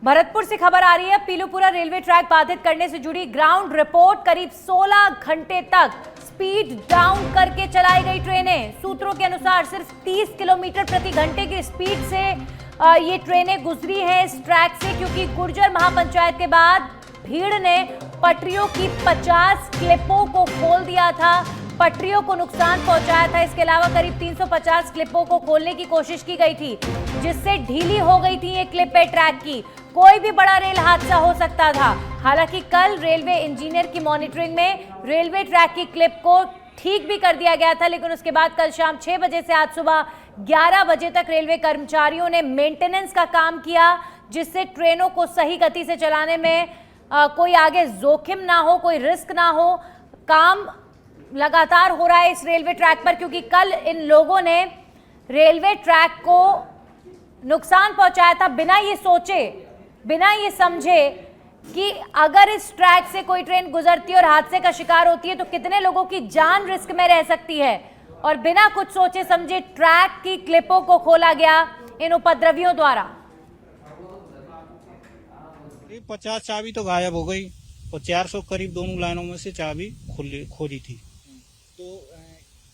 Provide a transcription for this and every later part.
भरतपुर से खबर आ रही है। पीलूपुरा रेलवे ट्रैक बाधित करने से जुड़ी ग्राउंड रिपोर्ट। करीब 16 घंटे तक स्पीड डाउन करके चलाई गई ट्रेनें। सूत्रों के अनुसार सिर्फ 30 किलोमीटर प्रति घंटे की स्पीड से ये ट्रेनें गुजरी हैं इस ट्रैक से, क्योंकि गुर्जर महापंचायत के बाद भीड़ ने पटरियों की 50 क्लिपों को खोल दिया था, पटरियों को नुकसान पहुंचाया था। इसके अलावा करीब 350 क्लिपों को खोलने की कोशिश की गई थी, जिससे ढीली हो गई थी ये क्लिपें ट्रैक की। कोई भी बड़ा रेल हादसा हो सकता था। हालांकि कल रेलवे इंजीनियर की मॉनिटरिंग में रेलवे ट्रैक की क्लिप को ठीक भी कर दिया गया था, लेकिन उसके बाद कल शाम 6 बजे से आज सुबह 11 बजे तक रेलवे कर्मचारियों ने मेंटेनेंस का काम किया, जिससे ट्रेनों को सही गति से चलाने में कोई आगे जोखिम ना हो, कोई रिस्क ना हो। काम लगातार हो रहा है इस रेलवे ट्रैक पर, क्योंकि कल इन लोगों ने रेलवे ट्रैक को नुकसान पहुंचाया था बिना ये सोचे, बिना ये समझे कि अगर इस ट्रैक से कोई ट्रेन गुजरती है और हादसे का शिकार होती है तो कितने लोगों की जान रिस्क में रह सकती है। और बिना कुछ सोचे समझे ट्रैक की क्लिपों को खोला गया इन उपद्रवियों द्वारा। 50 चाबी तो गायब हो गई और 400 करीब दोनों लाइनों में से चाबी खोली थी। तो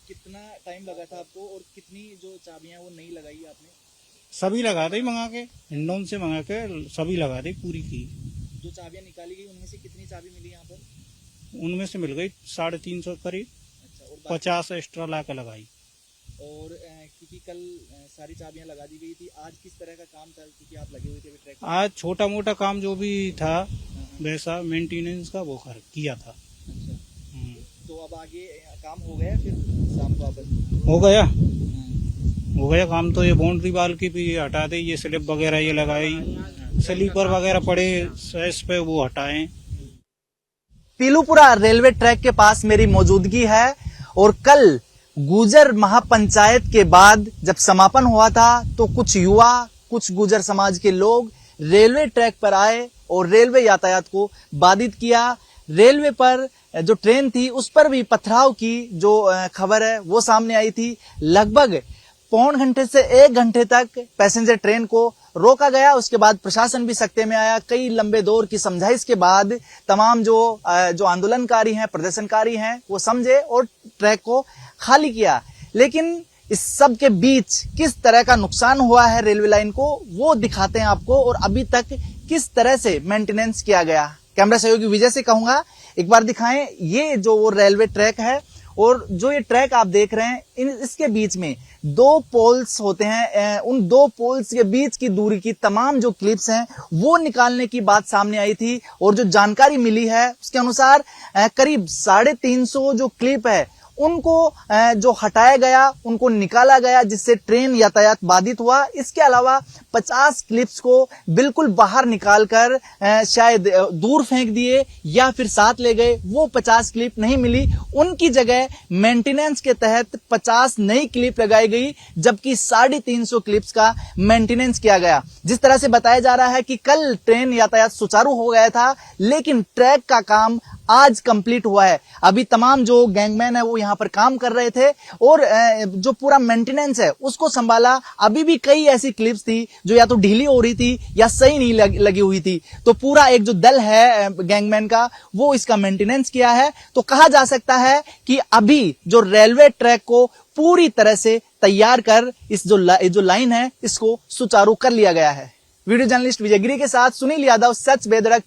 कितना टाइम लगा था आपको और कितनी जो चाबियां वो नहीं लगाई आपने? सभी लगा दी मंगा के, हिंडोन से मंगा के सभी लगा दी, पूरी की। जो चाबियां निकाली गई उनमें से कितनी चाबी मिली यहाँ पर? उनमें से मिल गई 350 करीब। अच्छा, और 50 एक्स्ट्रा ला के लगाई। और क्योंकि कल सारी चाबियां लगा दी गई थी, आज किस तरह का काम था क्योंकि आप लगे हुए थे ट्रैक? आज छोटा मोटा काम जो भी था वैसा मेंटेनेंस का वो किया था। अच्छा, तो अब आगे काम हो गया फिर शाम को वापस? हो गया काम। तो ये बाउंड्री वाल की भी हटा दी, ये स्लिप वगैरह ये लगाई, स्लीपर वगैरह पड़े इस पे वो हटाएं। पीलूपुरा रेलवे ट्रैक के पास मेरी मौजूदगी है और कल गुर्जर महापंचायत के बाद जब समापन हुआ था तो कुछ युवा, कुछ गुर्जर समाज के लोग रेलवे ट्रैक पर आए और रेलवे यातायात को बाधित किया। रेलवे पर जो ट्रेन थी उस पर भी पथराव की जो खबर है वो सामने आई थी। लगभग पौन घंटे से 1 घंटे तक पैसेंजर ट्रेन को रोका गया। उसके बाद प्रशासन भी सख्ते में आया। कई लंबे दौर की समझाइश के बाद तमाम जो आंदोलनकारी हैं, प्रदर्शनकारी हैं, वो समझे और ट्रैक को खाली किया। लेकिन इस सब के बीच किस तरह का नुकसान हुआ है रेलवे लाइन को वो दिखाते हैं आपको, और अभी तक किस तरह से मेंटेनेंस किया गया। कैमरा सहयोगी विजय से कहूंगा एक बार दिखाएं ये जो वो रेलवे ट्रैक है, और जो ये ट्रैक आप देख रहे हैं इसके बीच में 2 पोल्स होते हैं। उन 2 पोल्स के बीच की दूरी की तमाम जो क्लिप्स हैं वो निकालने की बात सामने आई थी, और जो जानकारी मिली है उसके अनुसार करीब 350 जो क्लिप है उनको जो हटाया गया, उनको निकाला गया, जिससे ट्रेन यातायात बाधित हुआ। इसके अलावा 50 क्लिप्स को बिल्कुल बाहर निकालकर शायद दूर फेंक दिए या फिर साथ ले गए। वो 50 क्लिप नहीं मिली, उनकी जगह मेंटेनेंस के तहत 50 नई क्लिप लगाई गई, जबकि 350 क्लिप्स का मेंटेनेंस किया गया। जिस तरह से बताया जा रहा है कि कल ट्रेन यातायात सुचारू हो गया था, लेकिन ट्रैक का काम आज कंप्लीट हुआ है। अभी तमाम जो गैंगमैन है वो यहाँ पर काम कर रहे थे और जो पूरा मेंटेनेंस है उसको संभाला। अभी भी कई ऐसी क्लिप्स थी जो या तो ढीली हो रही थी या सही नहीं लगी हुई थी, तो पूरा एक जो दल है गैंगमैन का वो इसका मेंटेनेंस किया है। तो कहा जा सकता है कि अभी जो रेलवे ट्रैक को पूरी तरह से तैयार कर इस जो लाइन है इसको सुचारू कर लिया गया है। वीडियो जर्नलिस्ट विजय गिरी के साथ सुनील यादव, सच बेधड़क।